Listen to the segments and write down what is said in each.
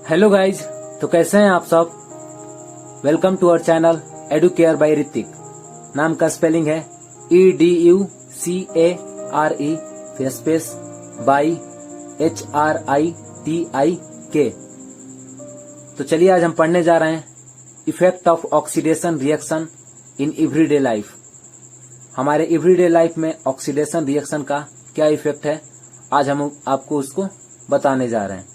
Hello guys, तो कैसे हैं आप सब। Welcome to our channel Educare by Hrithik. नाम का स्पेलिंग है EDUCARE फिर स्पेस बाई HRITIK। तो चलिए आज हम पढ़ने जा रहे हैं effect of oxidation reaction in everyday life. हमारे एवरीडे लाइफ में ऑक्सीडेशन रिएक्शन का क्या इफेक्ट है, आज हम आपको उसको बताने जा रहे हैं।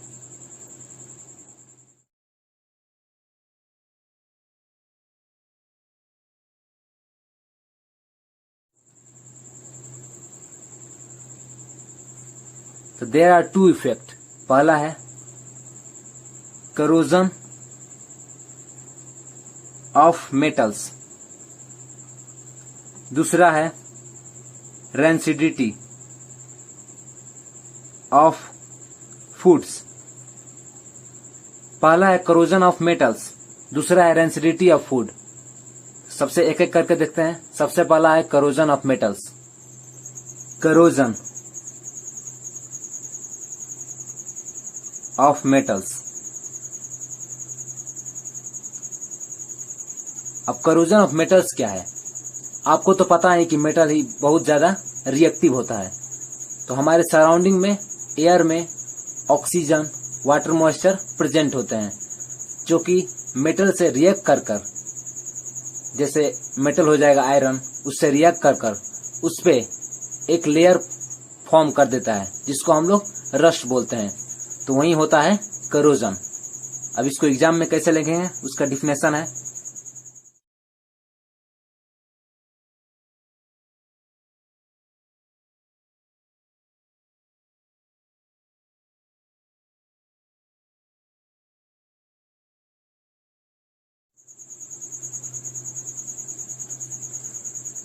तो देयर आर टू इफेक्ट। पहला है करोजन ऑफ मेटल्स, दूसरा है रेंसिडिटी ऑफ फूड्स। पहला है करोजन ऑफ मेटल्स, दूसरा है रेंसिडिटी ऑफ फूड। सबसे एक एक करके देखते हैं। सबसे पहला है corrosion of metals. Corrosion of metals. अब करोजन ऑफ मेटल्स क्या है, आपको तो पता है कि मेटल ही बहुत ज्यादा रिएक्टिव होता है। तो हमारे सराउंडिंग में एयर में ऑक्सीजन, वाटर मॉइस्चर प्रेजेंट होते हैं, जो कि मेटल से रिएक्ट कर कर, जैसे मेटल हो जाएगा आयरन, उससे रिएक्ट कर कर उस पे एक लेयर फॉर्म कर देता है, जिसको हम लोग रस्ट बोलते हैं। तो वही होता है करोजन। अब इसको एग्जाम में कैसे लिखेंगे, उसका डिफिनेशन है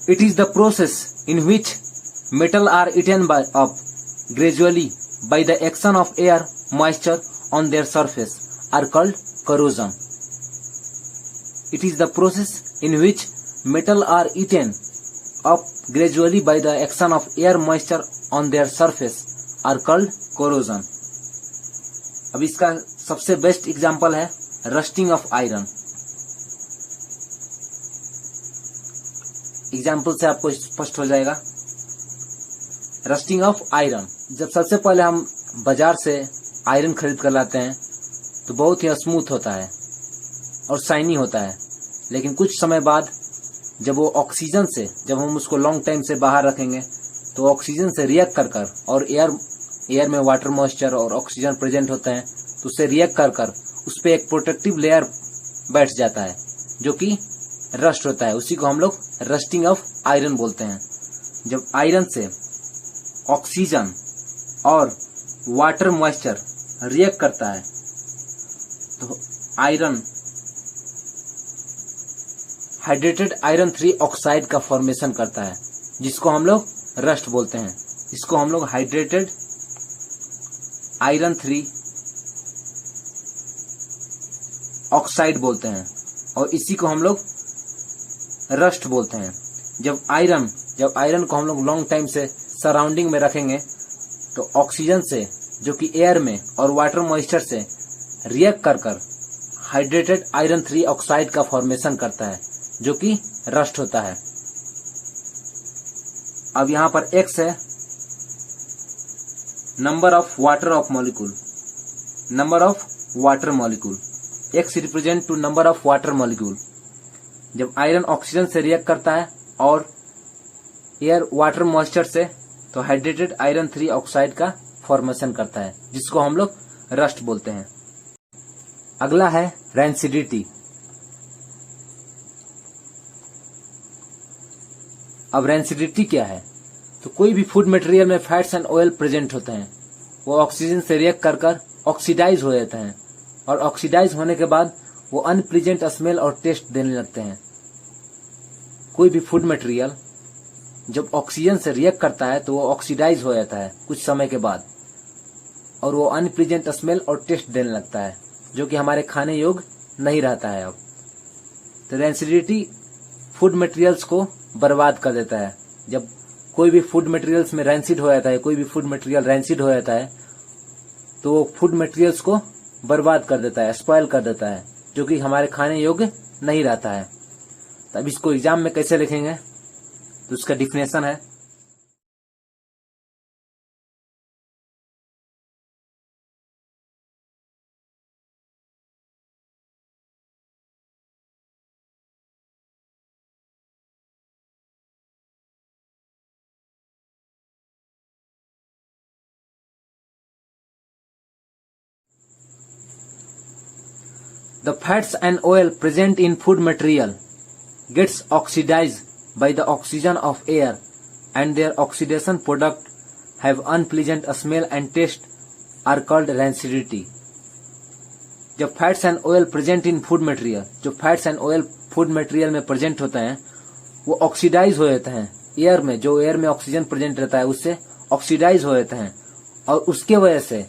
It is the process in which metal are eaten up gradually by the action of air moisture on their surface are called corrosion. It is the process in which metal are eaten up gradually by the action of air moisture on their surface are called corrosion. अब इसका सबसे best example है rusting of iron. Example से आपको स्पष्ट हो जाएगा। Rusting of iron, जब सबसे पहले हम बाजार से आयरन खरीद कर लाते हैं तो बहुत ही स्मूथ होता है और शाइनी होता है, लेकिन कुछ समय बाद जब वो ऑक्सीजन से, जब हम उसको लॉन्ग टाइम से बाहर रखेंगे तो ऑक्सीजन से रिएक्ट कर कर, और एयर में वाटर मॉइस्चर और ऑक्सीजन प्रेजेंट होते हैं, तो उससे रिएक्ट कर कर उस पर एक प्रोटेक्टिव लेयर बैठ जाता है, जो कि रस्ट होता है। उसी को हम लोग रस्टिंग ऑफ आयरन बोलते हैं। जब आयरन से ऑक्सीजन और वाटर मॉइस्चर रिएक्ट करता है तो आयरन हाइड्रेटेड आयरन 3 ऑक्साइड का फॉर्मेशन करता है, जिसको हम लोग रस्ट बोलते हैं। इसको हम लोग हाइड्रेटेड आयरन 3 ऑक्साइड बोलते हैं, और इसी को हम लोग रस्ट बोलते हैं। जब आयरन को हम लोग लॉन्ग टाइम से सराउंडिंग में रखेंगे तो ऑक्सीजन से, जो कि एयर में, और वाटर मॉइस्चर से रिएक्ट कर कर हाइड्रेटेड आयरन 3 ऑक्साइड का फॉर्मेशन करता है, जो कि रस्ट होता है। अब यहां पर X है number of water of molecule, number of water molecule. X represent to number of water molecule. जब आयरन ऑक्सीजन से रिएक्ट करता है और एयर वाटर मॉइस्चर से, तो हाइड्रेटेड आयरन 3 ऑक्साइड का फॉर्मेशन करता है, जिसको हम लोग रस्ट बोलते हैं। अगला है रेंसिडिटी। अब रेंसिडिटी क्या है, तो कोई भी फूड मटेरियल में फैट्स एंड ऑयल प्रेजेंट होते हैं, वो ऑक्सीजन से रिएक्ट कर कर ऑक्सीडाइज हो जाते हैं, और ऑक्सीडाइज होने के बाद वो अनप्लीजेंट स्मेल और टेस्ट देने लगते हैं। कोई भी फूड मटेरियल जब ऑक्सीजन से रिएक्ट करता है तो वो ऑक्सीडाइज हो जाता है कुछ समय के बाद, और वो अनप्लीजेंट स्मेल और टेस्ट देने लगता है, जो कि हमारे खाने योग्य नहीं रहता है। अब तो रेंसिडिटी फूड मटेरियल्स को बर्बाद कर देता है। जब कोई भी फूड मटेरियल्स में रैंसिड हो जाता है, कोई भी फूड मटेरियल रैंसिड हो जाता है, तो वो फूड मटेरियल्स को बर्बाद कर देता है, स्पॉइल कर देता है, जो कि हमारे खाने योग्य नहीं रहता है। तब इसको एग्जाम में कैसे लिखेंगे, तो उसका डिफिनेशन है the fats and oil present in food material gets oxidized by the oxygen of air and their oxidation product have unpleasant smell and taste are called rancidity। जब fats and oil present in food material, जो fats and oil food material में present होते हैं वो oxidise हो जाते हैं air में, जो एयर में ऑक्सीजन प्रेजेंट रहता है उससे ऑक्सीडाइज हो जाते हैं और उसके वजह से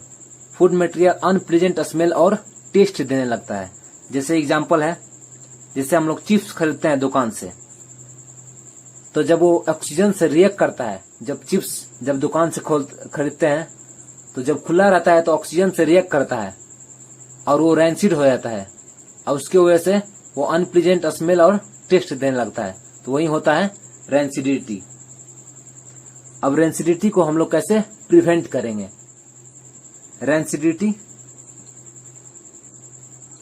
फूड मटेरियल अनप्लेजेंट स्मेल और टेस्ट देने लगता है। जैसे एग्जांपल है, जैसे हम लोग चिप्स खरीदते हैं दुकान से, तो जब वो ऑक्सीजन से रिएक्ट करता है, जब दुकान से खरीदते हैं तो जब खुला रहता है तो ऑक्सीजन से रिएक्ट करता है और वो रैंसिड हो जाता है और उसकी वजह से वो अनप्लीजेंट स्मेल और टेस्ट देने लगता है, तो वही होता है रैंसिडिटी। अब रैंसिडिटी को हम लोग कैसे प्रिवेंट करेंगे? Rancidity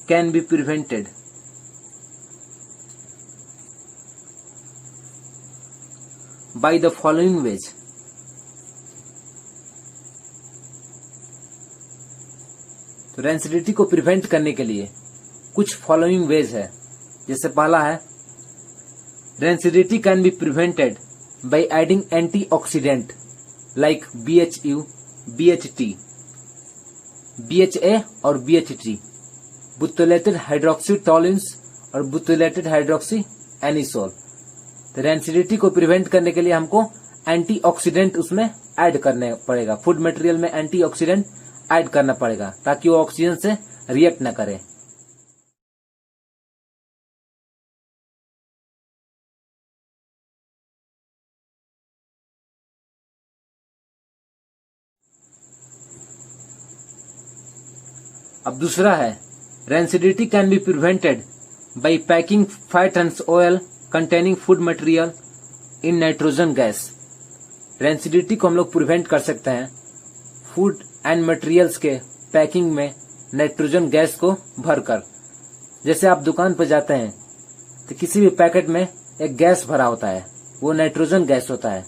can be prevented by the following ways। तो रैंसिडिटी को प्रिवेंट करने के लिए कुछ फॉलोइंग वेज है। जैसे पहला है, rancidity can be prevented by adding antioxidant like BHU, BHT, BHA और BHT, बुटाइलेटेड हाइड्रोक्सी टॉलिन्स और बुटाइलेटेड हाइड्रोक्सी एनिसोल। तो रैंसिडिटी को प्रिवेंट करने के लिए हमको एंटीऑक्सीडेंट उसमें ऐड करने पड़ेगा, फूड मटेरियल में एंटीऑक्सीडेंट ऐड करना पड़ेगा ताकि वो ऑक्सीजन से रिएक्ट न करे। अब दूसरा है, rancidity can be prevented by packing fat and oil containing food material in nitrogen gas. Rancidity को हम लोग प्रिवेंट कर सकते हैं फूड एंड मटेरियल्स के पैकिंग में नाइट्रोजन गैस को भरकर। जैसे आप दुकान पर जाते हैं तो किसी भी पैकेट में एक गैस भरा होता है, वो नाइट्रोजन गैस होता है।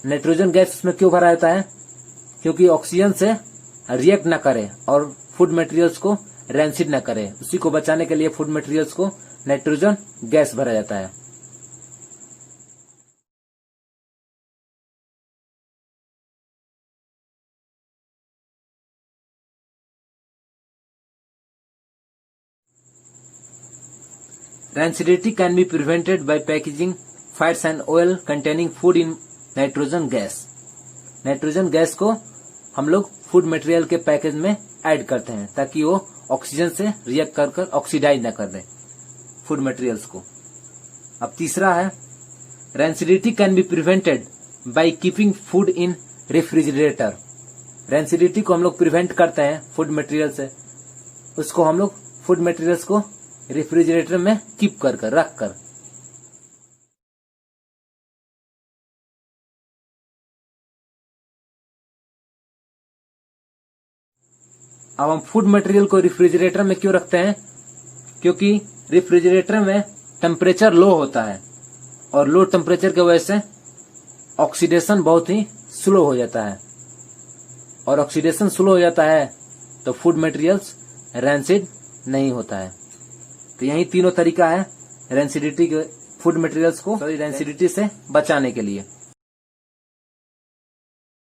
नाइट्रोजन गैस उसमें क्यों भरा होता है? क्योंकि ऑक्सीजन से रिएक्ट न करे और फूड मटेरियल्स को रैंसिड न करे, उसी को बचाने के लिए फूड मटेरियल्स को नाइट्रोजन गैस भरा जाता है। Rancidity can be prevented by packaging fats and oil containing food in nitrogen gas. Nitrogen gas को हम लोग फूड मटेरियल के पैकेज में ऐड करते हैं ताकि वो ऑक्सीजन से रिएक्ट कर ऑक्सीडाइज न कर दे फूड मटेरियल्स को। अब तीसरा है, rancidity can be prevented by keeping food in refrigerator. Rancidity को हम लोग प्रिवेंट करते हैं फूड मटेरियल से, उसको हम लोग फूड मटेरियल्स को रेफ्रिजरेटर में कीप कर रख कर। अब हम फूड मटेरियल को रेफ्रिजरेटर में क्यों रखते हैं? क्योंकि रेफ्रिजरेटर में टेम्परेचर लो होता है और लो टेम्परेचर की वजह से ऑक्सीडेशन बहुत ही स्लो हो जाता है, और ऑक्सीडेशन स्लो हो जाता है तो फूड मटेरियल्स रैंसिड नहीं होता है। तो यही तीनों तरीका है रैंसिडिटी के फूड मटेरियल्स को रैंसिडिटी से बचाने के लिए।